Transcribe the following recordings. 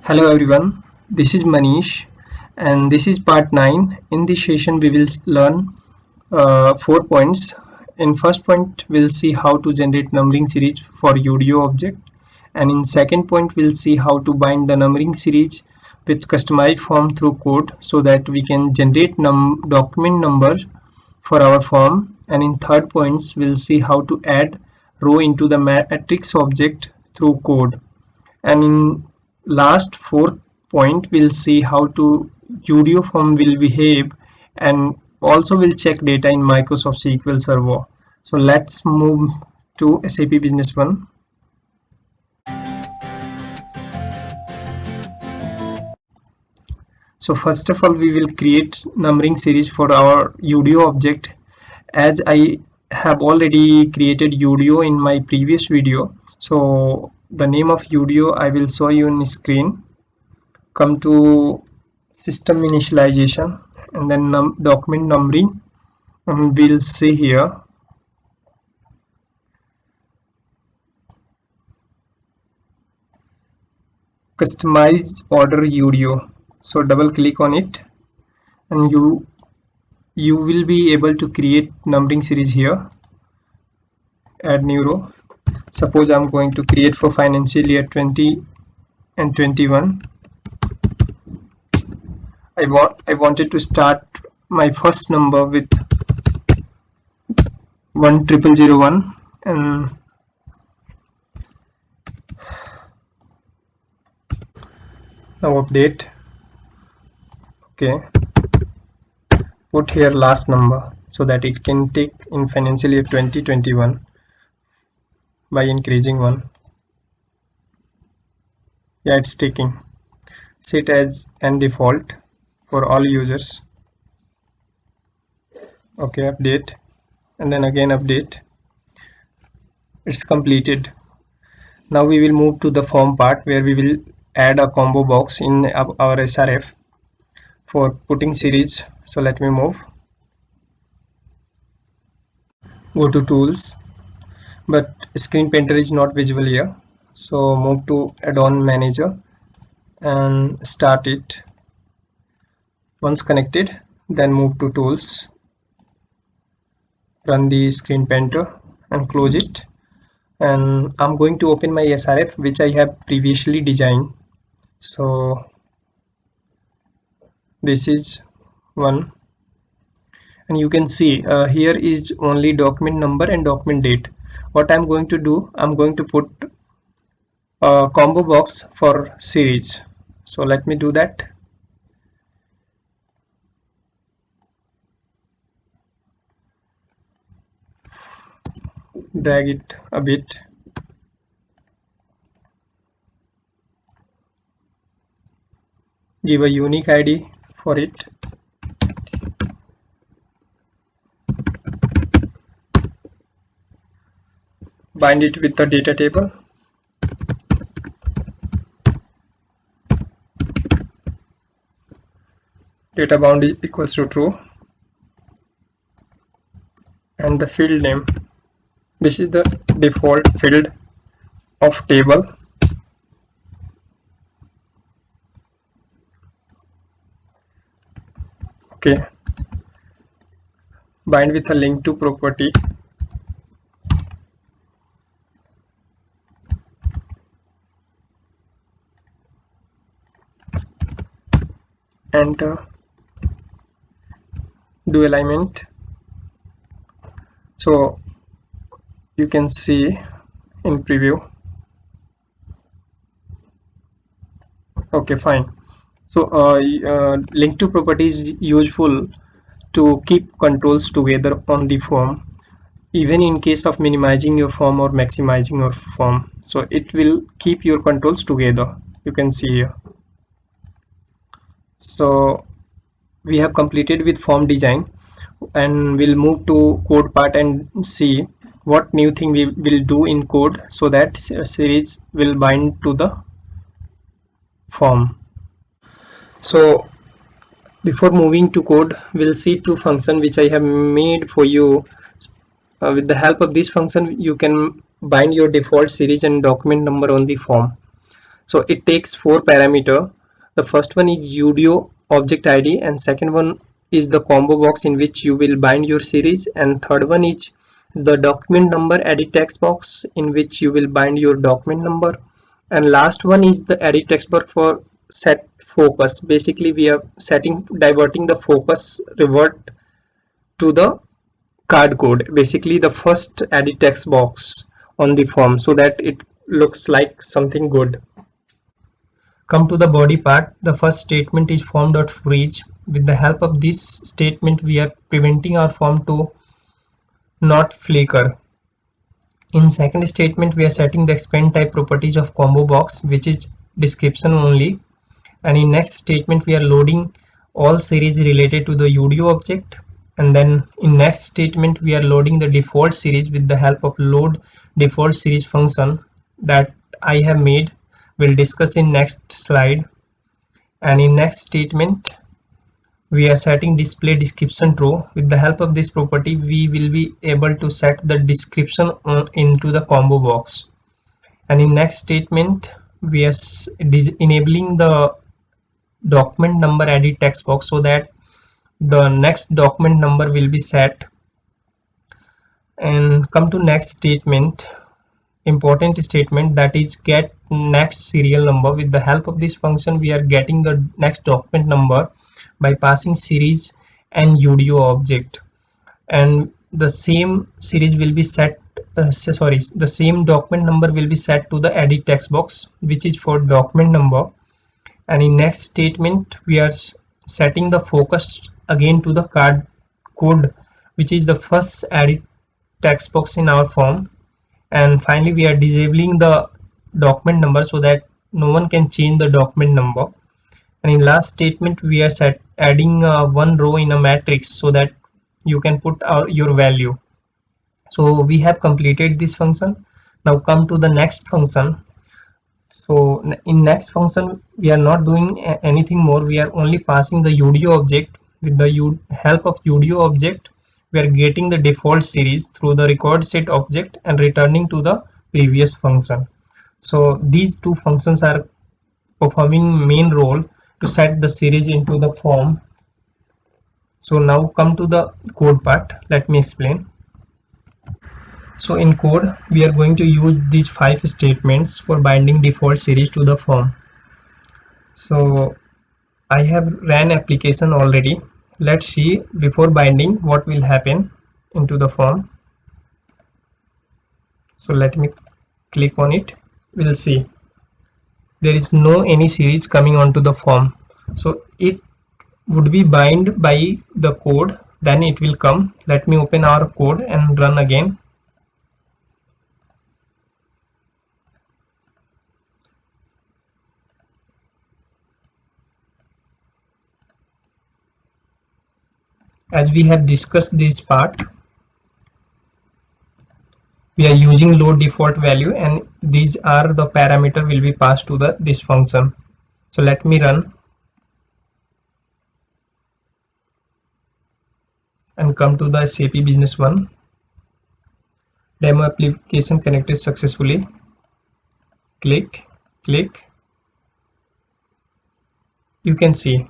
Hello everyone, this is Manish and this is part 9. In this session we will learn 4 points. In first point we'll see how to generate numbering series for UDO object, and in second point we'll see how to bind the numbering series with customized form through code so that we can generate document number for our form, and in third points we'll see how to add row into the matrix object through code, and in last fourth point we'll see how to UDO form will behave, and also we'll check data in Microsoft SQL Server. So let's move to SAP Business One. So first of all we will create numbering series for our UDO object. As I have already created UDO in my previous video, so the name of UDO I will show you on screen. Come to system initialization and then document numbering, and we'll see here customized order UDO. So double click on it and you will be able to create numbering series here. Add new row. Suppose I'm going to create for financial year 20 and 21. I wanted to start my first number with 10001 and now update. Okay, put here last number so that it can take in financial year 2021 by increasing one. Yeah, it's taking. Set as and default for all users. Okay, update and then again update. It's completed. Now we will move to the form part where we will add a combo box in our SRF for putting series. So let me move. Go to tools, but screen painter is not visible here. So move to add-on manager and start it. Once connected, then move to tools, run the screen painter and close it. And I'm going to open my SRF which I have previously designed. So this is one, and you can see here is only document number and document date. What I'm going to do, I'm going to put a combo box for series. So let me do that. Drag it a bit. Give a unique ID for it. Bind it with the data table. Data bound is equals to true. And the field name. This is the default field of table. Okay. Bind with a link to property. Enter. Do alignment. So you can see in preview. Okay, fine. So link to property is useful to keep controls together on the form, even in case of minimizing your form or maximizing your form. So it will keep your controls together. You can see here. So we have completed with form design, and we'll move to code part and see what new thing we will do in code so that series will bind to the form. So before moving to code, we'll see two functions which I have made for you. With the help of this function you can bind your default series and document number on the form. So it takes 4 parameters. The first one is UDO object ID, and second one is the combo box in which you will bind your series, and third one is the document number edit text box in which you will bind your document number, and last one is the edit text box for set focus. Basically we are diverting the focus revert to the card code, basically the first edit text box on the form, so that it looks like something good. Come to the body part. The first statement is form.freeze. With the help of this statement we are preventing our form to not flicker. In second statement we are setting the expand type properties of combo box, which is description only, and in next statement we are loading all series related to the UDO object, and then in next statement we are loading the default series with the help of load default series function that I have made. We'll discuss in next slide. And in next statement we are setting display description true. With the help of this property we will be able to set the description into the combo box. And in next statement we are enabling the document number edit text box, so that the next document number will be set. And come to next statement, important statement, that is get next serial number. With the help of this function we are getting the next document number by passing series and UDO object, and the same series will be set the same document number will be set to the edit text box, which is for document number. And in next statement we are setting the focus again to the card code, which is the first edit text box in our form. And finally we are disabling the document number so that no one can change the document number. And in last statement we are adding one row in a matrix so that you can put your value. So we have completed this function. Now come to the next function. So in next function we are not doing anything more, we are only passing the UDO object. With the help of UDO object we are getting the default series through the record set object and returning to the previous function. So these two functions are performing main role to set the series into the form. So now come to the code part. Let me explain. So in code we are going to use these 5 statements for binding default series to the form. So I have ran application already. Let's see before binding what will happen into the form. So let me click on it. We'll see there is no any series coming onto the form. So it would be bind by the code, then it will come. Let me open our code and run again. As we have discussed this part, we are using load default value, and these are the parameter will be passed to this function. So let me run and come to the SAP Business One. Demo application connected successfully. Click. You can see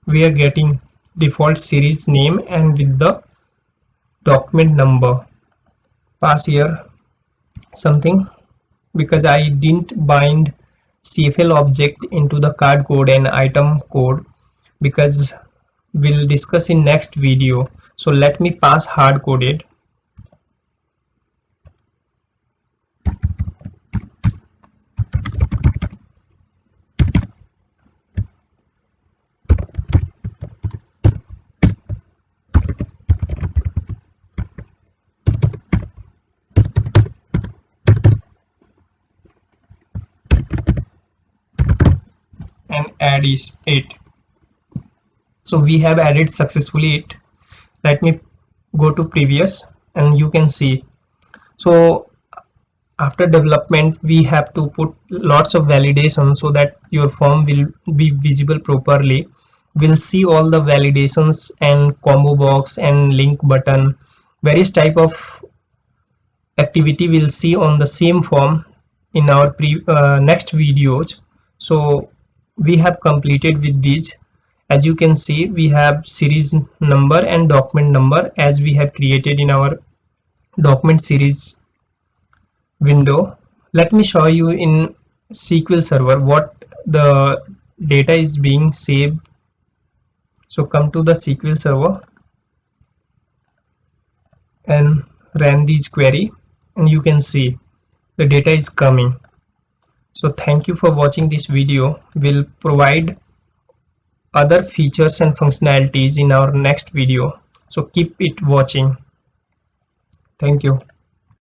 we are getting default series name and with the document number. Pass here something because I didn't bind CFL object into the card code and item code, because we'll discuss in next video. So let me pass hard coded. And add is 8. So we have added successfully it. Let me go to previous and you can see. So after development we have to put lots of validation so that your form will be visible properly. We'll see all the validations and combo box and link button, various type of activity we'll see on the same form in our next videos. So we have completed with these. As you can see, we have series number and document number as we have created in our document series window. Let me show you in SQL Server what the data is being saved. So come to the SQL Server and run this query, and you can see the data is coming. So thank you for watching this video. We'll provide other features and functionalities in our next video. So keep it watching. Thank you.